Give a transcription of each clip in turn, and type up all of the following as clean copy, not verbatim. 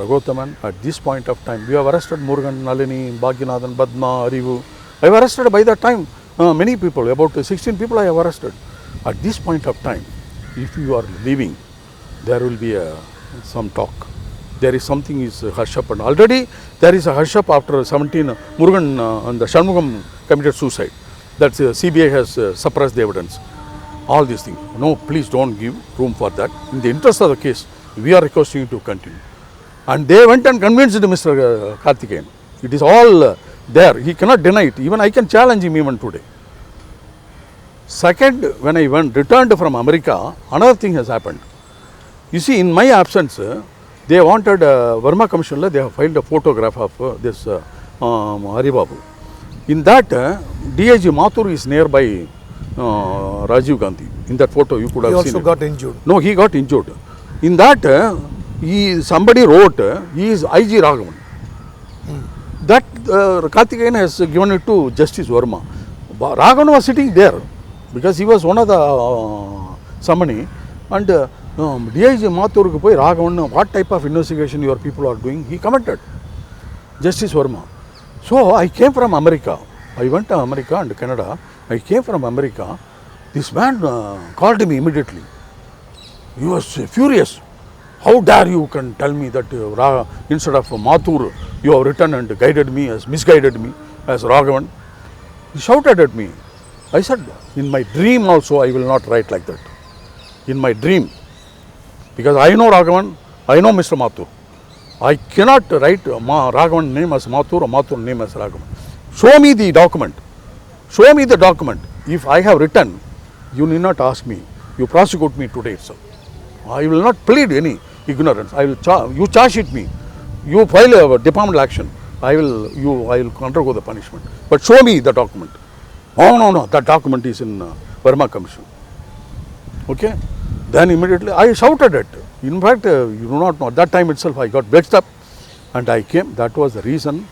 Raghotaman, at this point of time, we have arrested Murugan, Nalini, Bhagyanathan, Padma, Arivu. I have arrested by that time many people, about 16 people I have arrested. At this point of time, if you are leaving, there will be some talk. There is something is hush up, and already there is a hush up after 17 Murugan and the Shanmugam committed suicide. That CBI has suppressed the evidence. All these things. No, please don't give room for that. In the interest of the case, we are requesting you to continue. And they went and convinced Mr. Karthikeyan. It is all there. He cannot deny it. Even I can challenge him even today. Second, when I returned from America, another thing has happened. You see, in my absence, they wanted Verma Commission, they have filed a photograph of this Haribabu. In that, DIG Mathur is nearby Rajiv Gandhi. In that photo, you could have seen. He also got injured. No, he got injured. In that, somebody wrote, he is IG Raghavan. That Karthikeyan has given it to Justice Verma. Raghavan was sitting there because he was one of the summoning. And DIG Mathur, Raghavan, what type of investigation your people are doing? He commented. Justice Verma. So I came from America. I went to America and Canada. I came from America. This man called me immediately. He was furious. How dare you can tell me that instead of Mathur, you have written and misguided me as Raghavan. He shouted at me. I said, in my dream also I will not write like that. In my dream. Because I know Raghavan, I know Mr. Mathur. I cannot write Raghavan name as Mathur or Mathur name as Raghavan. Show me the document. Show me the document. If I have written, you need not ask me. You prosecute me today itself. I will not plead any ignorance. I will you charge it me. You file a departmental action. I will undergo the punishment. But show me the document. Oh no, that document is in Verma Commission. Okay? Then immediately I shouted it. In fact, you do not know, at that time itself I got vexed up and I came. That was the reason.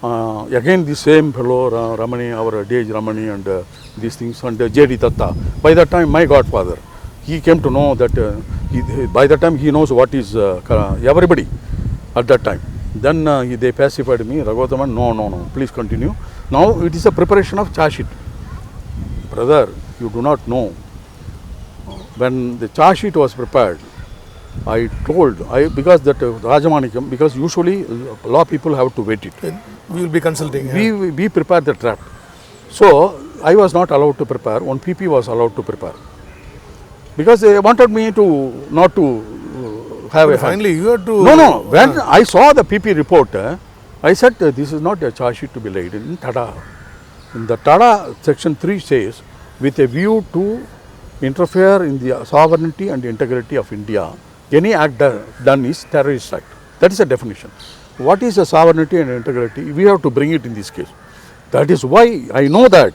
Again the same fellow, Ramani, our DH Ramani and these things, and J.D. Datta. By that time my godfather, he came to know that, by that time he knows what is everybody at that time. Then they pacified me, Raghotaman, no, please continue. Now it is a preparation of charge sheet. Brother, you do not know. When the charge sheet was prepared, I told, because that Rajamanikam, because usually law people have to wait it. We will be consulting. We prepare the draft. So I was not allowed to prepare, one PP was allowed to prepare. Because they wanted me to not to have a finally you had to... No, when I saw the PP report, I said this is not a charge sheet to be laid in TADA. In the TADA section 3 says, with a view to interfere in the sovereignty and integrity of India, any act done is terrorist act. That is a definition. What is a sovereignty and integrity? We have to bring it in this case. That is why I know that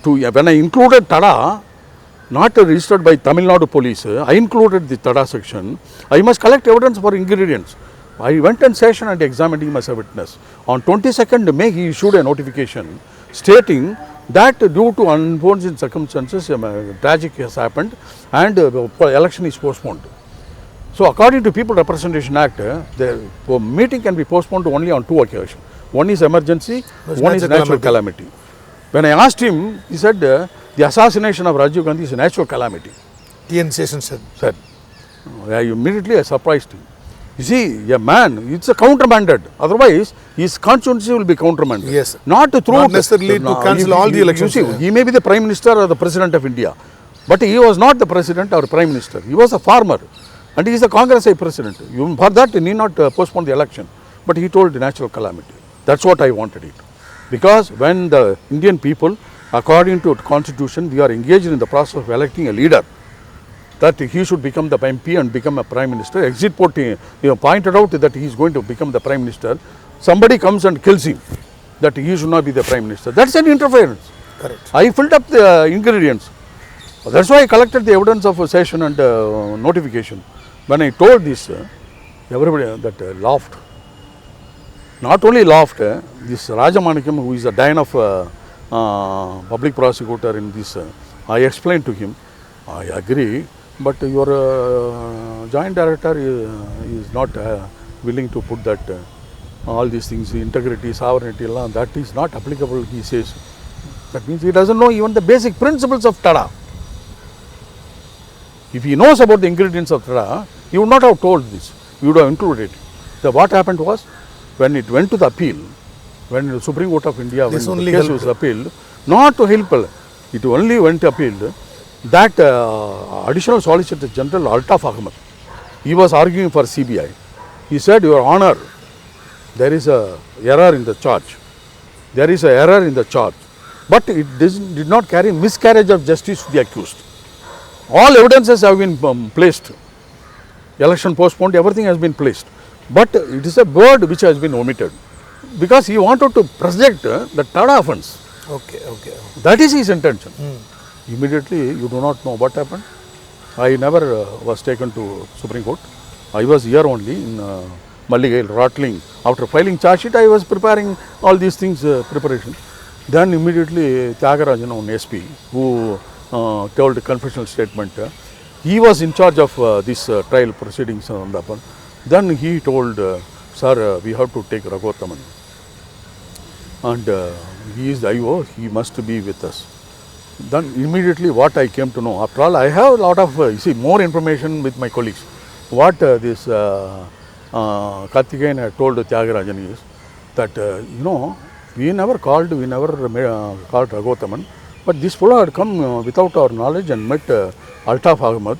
when I included TADA, not registered by Tamil Nadu police, I included the TADA section. I must collect evidence for ingredients. I went in session and examined him as a witness. On 22nd May, he issued a notification stating that due to unforeseen circumstances, tragic has happened and election is postponed. So according to People Representation Act, the meeting can be postponed only on 2 occasions. One is emergency, one is natural calamity. When I asked him, he said the assassination of Rajiv Gandhi is a natural calamity. T.N. Session said. Immediately I surprised him. You see, a man, it's a countermanded. Otherwise, his constituency will be countermanded. Yes. Not necessarily to cancel all the elections. You see, he may be the Prime Minister or the President of India. But he was not the President or Prime Minister. He was a farmer. And he is a Congress President. For that, he need not postpone the election. But he told the natural calamity. That's what I wanted it. Because when the Indian people, according to Constitution, we are engaged in the process of electing a leader, that he should become the MP and become a Prime Minister. Exit poll pointed out that he is going to become the Prime Minister. Somebody comes and kills him, that he should not be the Prime Minister. That's an interference. Correct. I filled up the ingredients. That's why I collected the evidence of a session and notification. When I told this, everybody laughed. Not only laughed, this Rajamanikam, who is a dean of public prosecutor in this, I explained to him, I agree, but your joint director is not willing to put that all these things, integrity, sovereignty, that is not applicable, he says. That means he doesn't know even the basic principles of Tada. If he knows about the ingredients of Tada, he would not have told this. He would have included it. So what happened was, when it went to the appeal, when the Supreme Court of India, This when the only case helped. was appealed, not to help, it only went appealed, that additional Solicitor General Altaf Ahmed, he was arguing for CBI. He said, Your Honor, there is a error in the charge. There is a error in the charge. But it did not carry miscarriage of justice to the accused. All evidences have been placed. Election postponed, everything has been placed. But it is a word which has been omitted. Because he wanted to project the Tada offence. Okay. That is his intention. Immediately, you do not know what happened. I never was taken to Supreme Court. I was here only in Malligail, rattling. After filing charge sheet, I was preparing all these things, preparation. Then immediately, Tyagarajan, on SP, who told a confessional statement, he was in charge of this trial proceedings on the upper. Then he told, Sir, we have to take Raghotaman. And he is the IO, he must be with us. Then immediately what I came to know, after all, I have a lot of, more information with my colleagues. What this Karthikeyan had told Tyagarajan is that, we never called Raghotaman, but this fellow had come without our knowledge and met Altaf Ahmed,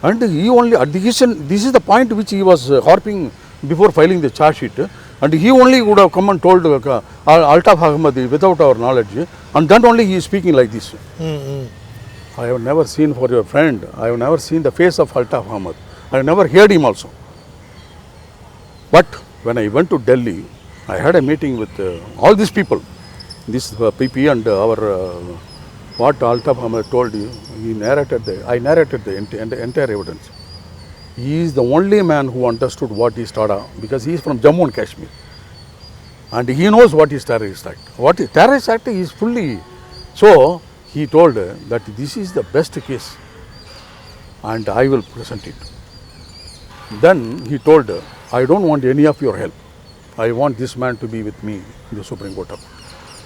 and he only, this is the point which he was harping before filing the charge sheet, and he only would have come and told Altaf Ahmed without our knowledge, and then only he is speaking like this. I have never seen for your friend, I have never seen the face of Altaf Ahmed, I have never heard him also. But when I went to Delhi, I had a meeting with all these people, this PP and what Altaf Ahmed told you, I narrated the entire evidence. He is the only man who understood what is Tada, because he is from Jammu and Kashmir. And he knows what is Terrorist Act. What is Terrorist Act is fully. So he told that this is the best case and I will present it. Then he told, I don't want any of your help. I want this man to be with me in the Supreme Court.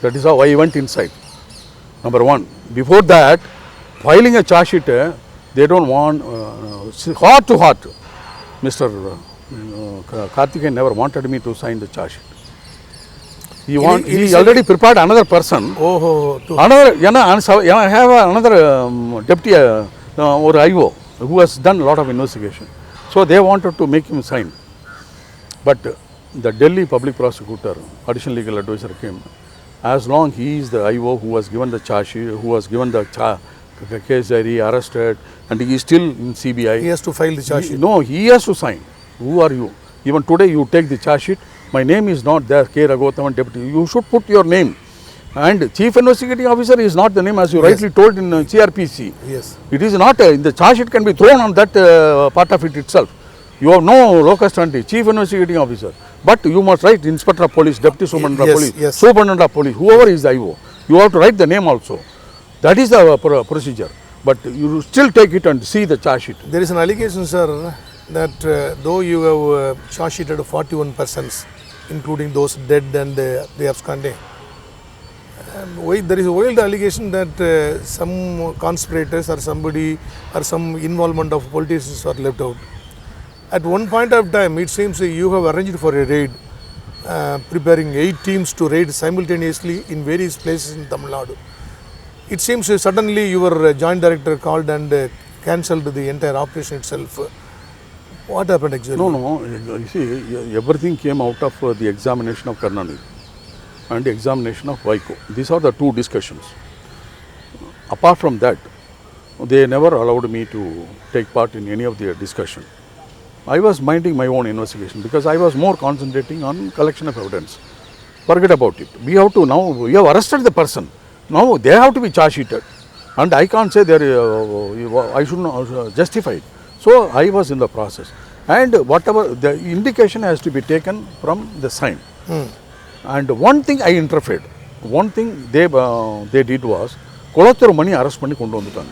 That is how I went inside. Number one. Before that, filing a charge sheet, they don't want, heart to heart, Mr. Karthikeyan never wanted me to sign the charge sheet. He already prepared another person. Another, I have another deputy or IO who has done a lot of investigation. So they wanted to make him sign. But the Delhi public prosecutor, additional legal advisor came. As long he is the IO who was given the charge sheet, who was given the case diary, arrested, and he is still in CBI. He has to file the charge sheet. No, he has to sign. Who are you? Even today you take the charge sheet. My name is not there, K. Raghotaman deputy. You should put your name. And Chief Investigating Officer is not the name as you rightly told in CRPC. Yes. It is not, the charge sheet can be thrown on that part of it itself. You have no locus standi, Chief Investigating Officer. But you must write Inspector of Police, Deputy Superintendent of Police, Superintendent of Police, whoever is the IO. You have to write the name also. That is the procedure. But you still take it and see the charge sheet. There is an allegation, sir, that though you have charge sheeted 41 persons, including those dead and the absconding, there is a wild allegation that some conspirators or somebody or some involvement of politicians are left out. At one point of time, it seems you have arranged for a raid, preparing 8 teams to raid simultaneously in various places in Tamil Nadu. It seems suddenly your joint director called and cancelled the entire operation itself. What happened exactly? No. You see, everything came out of the examination of Karnanidhi and the examination of Vaiko. These are the two discussions. Apart from that, they never allowed me to take part in any of their discussion. I was minding my own investigation because I was more concentrating on collection of evidence. Forget about it. We have arrested the person. Now they have to be charge sheeted. And I can't say I should not justify it. So I was in the process. And whatever, the indication has to be taken from the sign. And one thing I interfered. One thing they did was, Kolathur Mani arrest panni kondu vandutanga.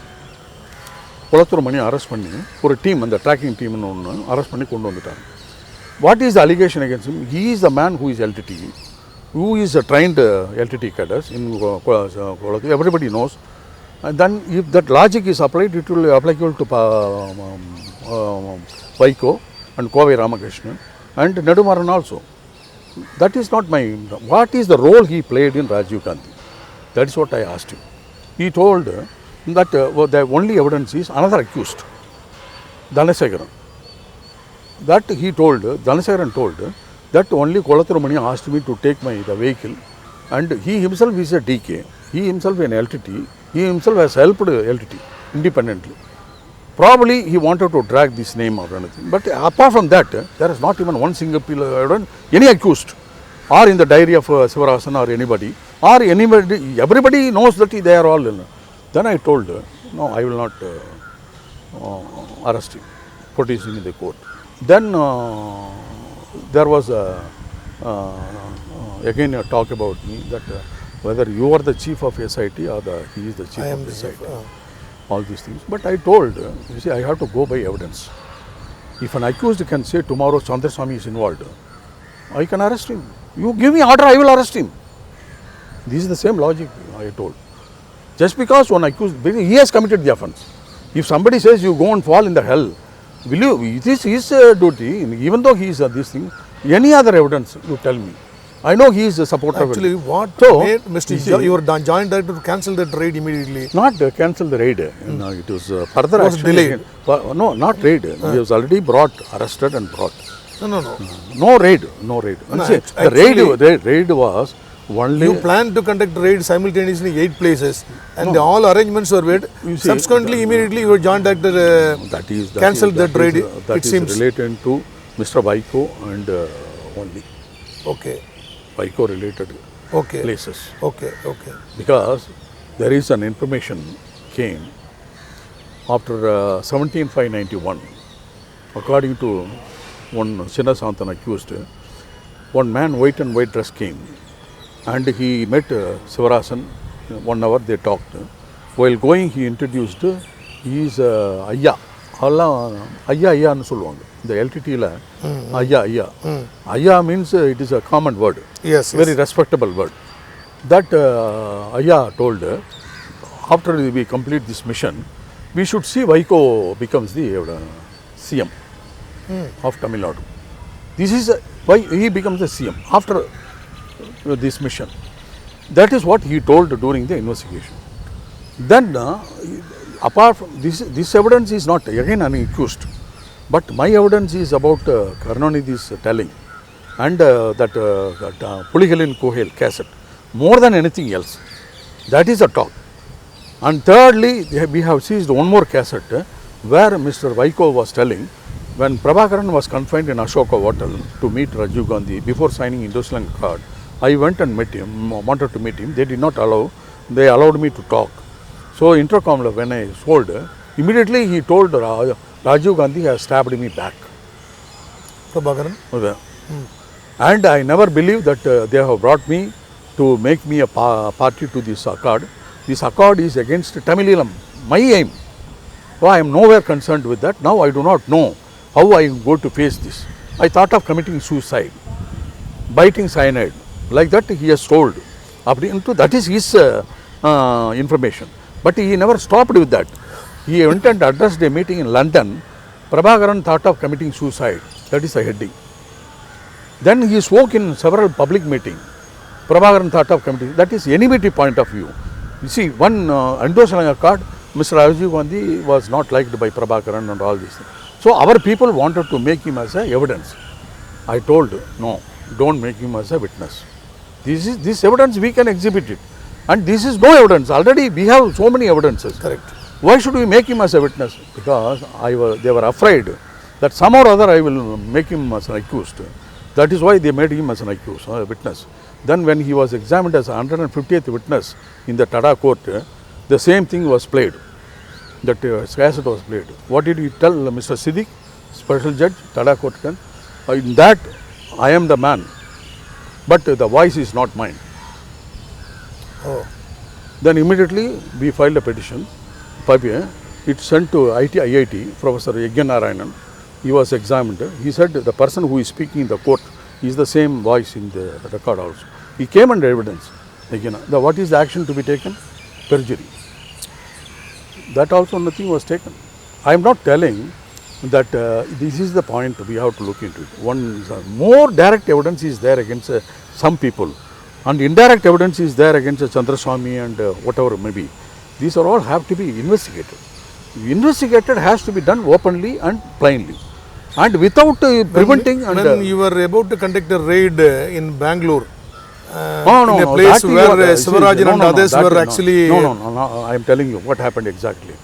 Kolathur Mani arrest panni, for a team, and the tracking team arrest panni kondu vandutanga. What is the allegation against him? He is the man who is LTT, who is a trained LTT cadres in Kolaturu. Everybody knows. And then if that logic is applied, it will be applicable to Vaiko and Kovai Ramakrishnan and Nedumaran also. That is not my... What is the role he played in Rajiv Gandhi? That is what I asked him. He told that the only evidence is another accused, Dhanasekaran. That he told, Dhanasekaran told that only Kolaturu Mani asked me to take the vehicle, and he himself is a DK, he himself is an LTT, he himself has helped LTT independently. Probably he wanted to drag this name or anything. But apart from that, there is not even one single evidence, any accused, or in the diary of Sivarasan or anybody, everybody knows that they are all in. Then I told, no, I will not arrest him, put him in the court. Then there was again a talk about me that whether you are the chief of SIT or he is the chief of SIT. All these things. But I told, you see, I have to go by evidence. If an accused can say tomorrow Chandraswamy is involved, I can arrest him. You give me order, I will arrest him. This is the same logic I told. Just because one accused, he has committed the offence. If somebody says you go and fall in the hell, will you? It is his duty, even though he is this thing. Any other evidence, you tell me. I know he is a supporter. Actually, what made Mr. Your joint director to cancel that raid immediately? Not cancel the raid. No, it was further. It was delayed. No, not raid. He was already arrested and brought. No. No raid. No, see, the raid was only. You planned to conduct raid simultaneously in 8 places, and all arrangements were made. Subsequently, immediately your joint director cancelled that raid. It seems related to Mr. Vaiko and only. Okay. Vaiko related places. Okay. Because there is an information came after 17,591. According to one Chinna Santan accused, one man white and white dress came and he met Sivarasan. 1 hour they talked. While going, he introduced, he is Ayya. Ayya anu solluvaanga. The LTT la Ayya. Ayya means it is a common word. Yes. Very respectable word. That Ayya told, after we complete this mission, we should see Vaiko becomes the CM of Tamil Nadu. This is why he becomes the CM after this mission. That is what he told during the investigation. Then, apart from this evidence is not again unaccused, but my evidence is about Karunanidhi's telling and that Puligelin Kohel cassette, more than anything else. That is a talk. And thirdly, we have seized one more cassette where Mr. Vaiko was telling when Prabhakaran was confined in Ashoka Hotel to meet Rajiv Gandhi before signing Indo-Sri Lanka card. I went and met him, wanted to meet him. They did not allow. They allowed me to talk. So intercom when I sold, immediately he told Rajiv Gandhi has stabbed me back. Prabhakaran? And I never believed that they have brought me to make me a party to this accord. This accord is against Tamilam, my aim. So I am nowhere concerned with that. Now I do not know how I am going to face this. I thought of committing suicide, biting cyanide. Like that he has told. That is his information. But he never stopped with that. He went and addressed a meeting in London. Prabhakaran thought of committing suicide. That is a heading. Then he spoke in several public meetings. Prabhakaran thought of committing. That is enmity point of view. You see, one Indo-Sri Lanka card, Mr. Rajiv Gandhi was not liked by Prabhakaran and all these things. So our people wanted to make him as a evidence. I told, no, don't make him as a witness. This evidence we can exhibit it. And this is no evidence. Already we have so many evidences. Correct. Why should we make him as a witness? Because they were afraid that somehow or other I will make him as an accused. That is why they made him as an accused, a witness. Then when he was examined as a 150th witness in the Tada court, the same thing was played. That cassette was played. What did he tell Mr. Siddiq, special judge, Tada court? In that I am the man, but the voice is not mine. Oh. Then immediately we filed a petition. It sent to IIT, Professor Yajna Narayanan, he was examined. He said the person who is speaking in the court is the same voice in the record also. He came under evidence. Again, what is the action to be taken? Perjury. That also nothing was taken. I am not telling that this is the point we have to look into it. One is, more direct evidence is there against some people, and indirect evidence is there against Chandraswamy and whatever it may be. These are all have to be investigated. Investigated has to be done openly and plainly, and without preventing. When you were about to conduct a raid in Bangalore, No, in a no, place that is where what- Sivarajan no, and no, no, others that were is- actually... No, I am telling you what happened exactly.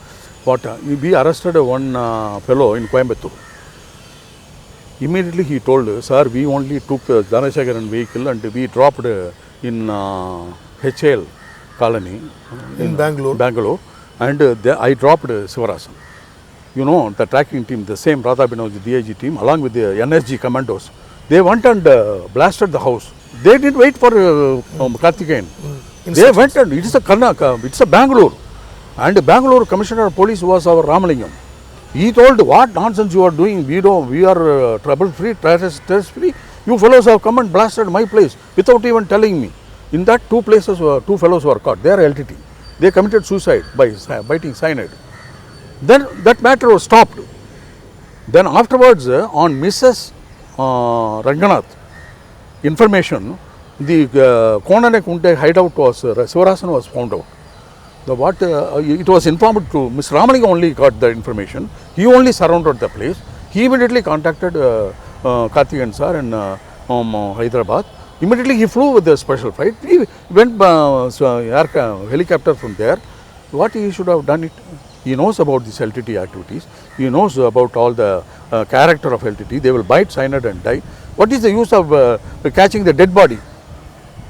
What we arrested one fellow in Coimbatore. Immediately he told, sir, we only took Dhanasekaran vehicle and we dropped in HL colony In Bangalore. Bangalore, and I dropped Sivarasan. You know, the tracking team, the same Radha Binoj DIG team, along with the NSG commandos, they went and blasted the house. They didn't wait for Karthikeyan. They went and it's a Bangalore. And Bangalore Commissioner of Police was our Ramalingam. He told, what nonsense you are doing, we are trouble free, terrorist free. You fellows have come and blasted my place without even telling me. In that two fellows were caught. They are LTT. They committed suicide by biting cyanide. Then that matter was stopped. Then afterwards, on Mrs. Ranganath information, the Konane Kunte hideout was, Sivarasan was found out. It was informed to Mr. Ramalingam only got the information. He only surrounded the place. He immediately contacted Karthikeyan sir in Hyderabad. Immediately he flew with the special flight. He went helicopter from there. What he should have done it? He knows about these LTT activities. He knows about all the character of LTT. They will bite cyanide and die. What is the use of catching the dead body?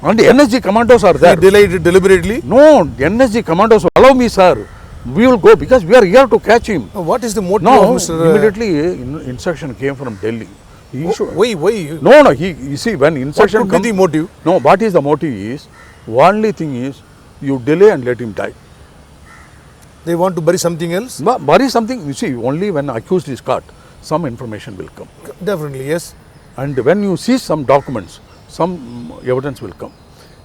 And the NSG commandos are there. They delayed it deliberately. No, the NSG commandos, allow me sir, we will go because we are here to catch him. What is the motive No, of Mr. immediately instruction came from Delhi. He should, Why? no, you see when What instruction could be the motive? no, what is the motive is, only thing is, you delay and let him die. They want to bury something else? Bury something, you see, only when accused is caught, some information will come. Definitely, yes. And when you see some documents, some evidence will come.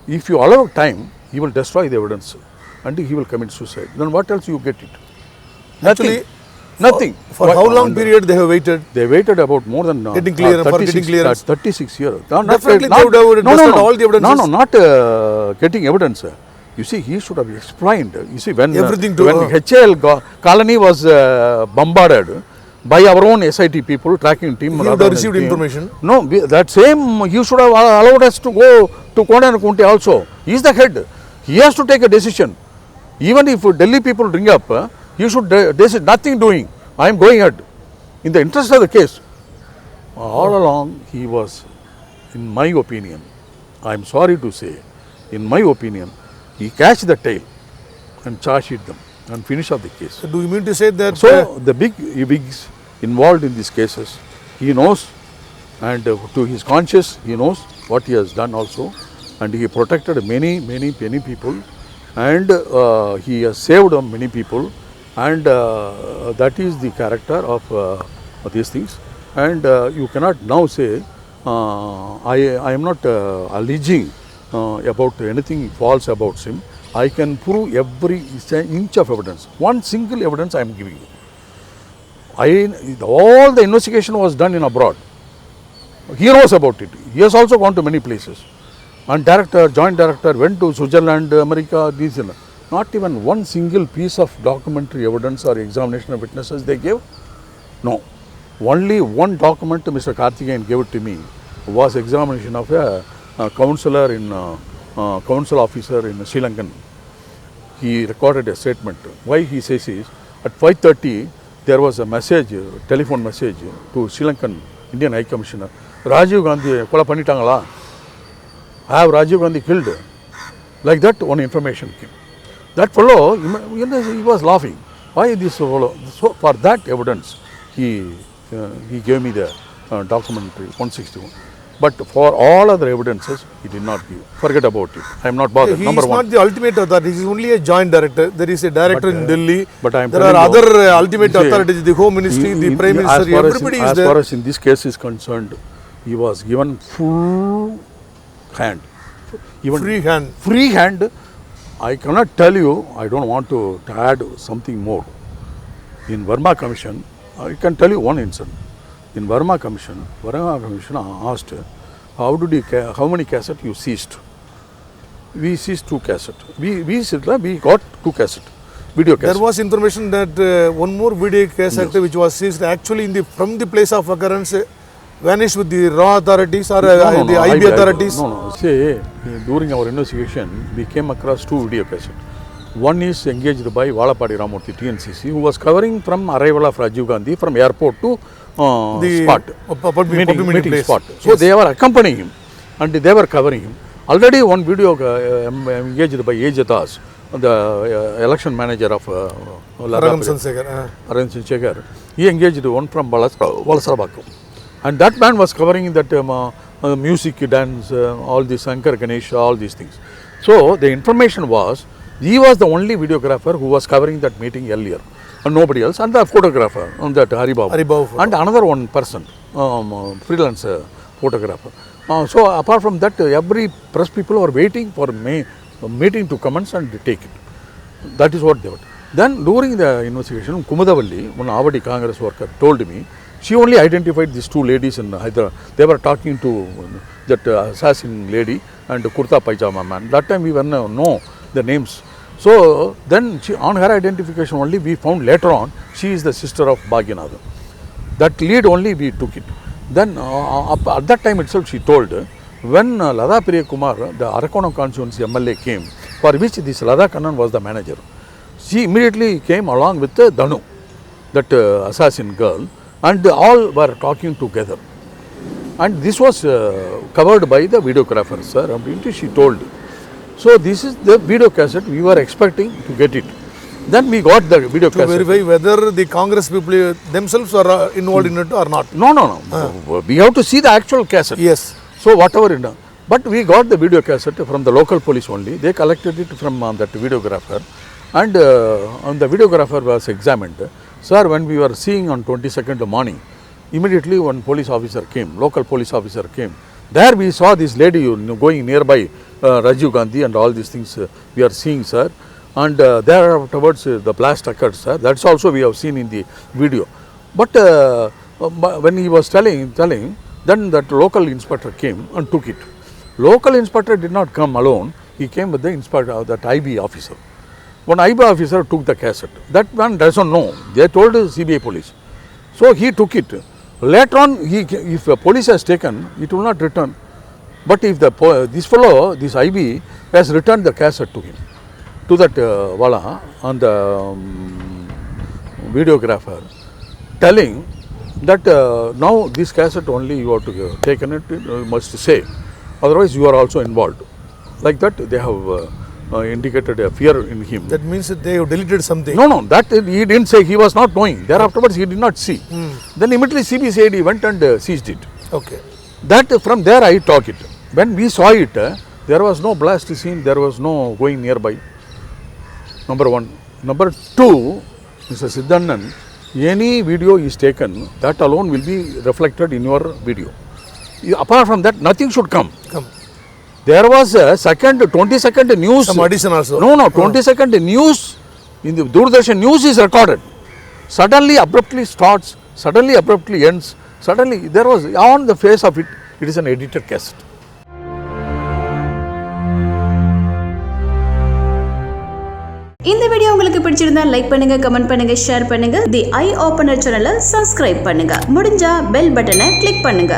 If you allow time, he will destroy the evidence and he will commit suicide. Then what else you get it? Actually, Nothing. For how long period they have waited? They waited about more than Getting clear- for getting clearance. 36 years. Definitely they would have tested all the evidences. No, not getting evidence. You see, he should have explained. You see, when Everything to- when HL colony was bombarded by our own SIT people, tracking team. He would have Radha received team. information. No, that same, he should have allowed us to go to Kondan Kunti also. He is the head. He has to take a decision. Even if Delhi people ring up, he should, this is nothing doing. I am going ahead. In the interest of the case, all along he was, in my opinion, I am sorry to say, in my opinion, he catch the tail and charge sheet them and finish off the case. So do you mean to say that... So the bigs involved in these cases, he knows, and to his conscience, he knows what he has done also, and he protected many people, and he has saved many people, and that is the character of these things. And you cannot now say, I am not alleging about anything false about him. I can prove every inch of evidence. One single evidence I am giving you. All the investigation was done in abroad. He knows about it. He has also gone to many places. And joint director went to Switzerland, America, these. Not even one single piece of documentary evidence or examination of witnesses they gave. No. Only one document Mr. Karthikeyan gave it to me was examination of a councillor in council officer in Sri Lankan. He recorded a statement. Why he says is, at 5:30 there was a message, telephone message to Sri Lankan Indian High Commissioner. Rajiv Gandhi kola pannitangala. Have Rajiv Gandhi killed? Like that one information came. That fellow, he was laughing. Why this fellow? So for that evidence, he gave me the documentary 161. But for all other evidences, he did not give. Forget about it. I am not bothered. He Number is one. not the ultimate authority. He is only a joint director. There is a director in Delhi. but I am there are telling you, other ultimate see, authorities, the Home Ministry, the Prime Minister, everybody is as there. far as in this case is concerned, he was given full hand. Even Free hand. I cannot tell you, I don't want to add something more. In Verma Commission, I can tell you one incident. In Verma Commission asked, how many cassettes you seized? We seized 2 cassettes. We got 2 cassettes, video cassettes. There was information that one more video cassette which was seized actually from the place of occurrence vanished with the raw authorities or the IB authorities. No. See, during our investigation, we came across 2 video cassettes. One is engaged by Valapadi Ramurthy, TNCC, who was covering from arrival of Rajiv Gandhi from airport to The spot, meeting place. spot. So they were accompanying him and they were covering him. Already one video engaged by A.J. Das, the election manager of Aragam Sansegar. Arvind Sansegar. He engaged one from Valasarabakam. And that man was covering that music, dance, all this Shankar Ganesh, all these things. So the information was, he was the only videographer who was covering that meeting earlier, and nobody else, and the photographer, that Haribabu, and another one person, freelance photographer. So apart from that, every press people were waiting for meeting to commence and take it. That is what they were. Then during the investigation, Kumudavalli, one Avadi Congress worker, told me, she only identified these 2 ladies in Hyderabad. They were talking to that assassin lady and Kurta Pajama man. That time we were know the names. So then on her identification only we found later on she is the sister of Bhagyanath. That lead only we took it. Then at that time itself she told, when Lada Priya Kumar, the Arakonam constituency MLA came, for which this Lada Kannan was the manager, she immediately came along with Danu, that assassin girl, and all were talking together. And this was covered by the videographer, sir, she told. So this is the video cassette, we were expecting to get it. Then we got the video cassette. To verify whether the Congress people themselves are involved in it or not. No. We have to see the actual cassette. Yes. So whatever it is. But we got the video cassette from the local police only. They collected it from that videographer. And the videographer was examined. Sir, when we were seeing on 22nd morning, immediately one police officer came, local police officer came. There we saw this lady going nearby Rajiv Gandhi and all these things we are seeing, sir. And there afterwards the blast occurred, sir. That's also we have seen in the video. But when he was telling, then that local inspector came and took it. Local inspector did not come alone. He came with the inspector, that IB officer. One IB officer took the cassette. That man doesn't know. They told CBI police. So he took it. Later on, if police has taken, it will not return. But if this fellow, this IB, has returned the cassette to him, to that Wala, and the videographer, telling that now this cassette only you have to taken it, you must say. Otherwise, you are also involved. Like that, they have indicated a fear in him. That means that they have deleted something. No, that he didn't say. He was not knowing. Thereafterwards, he did not see. Then immediately CBCID went and seized it. Okay. That from there I took it. When we saw it, there was no blast scene. There was no going nearby. Number 1. Number 2, Mr. Siddhannan, any video is taken, that alone will be reflected in your video. Apart from that, nothing should come. There was a 20-second news. Some addition also. No, 20-second news in the Doordarshan news is recorded. Suddenly, abruptly starts, suddenly, abruptly ends. Suddenly, there was on the face of it, it is an edited cassette. இந்த video உங்களுக்கு பிடிச்சிருந்தா like பண்ணுங்க, comment பண்ணுங்க, share பண்ணுங்க. தி ஐ opener சேனலை subscribe பண்ணுங்க. முடிஞ்சா bell பட்டனை கிளிக் பண்ணுங்க.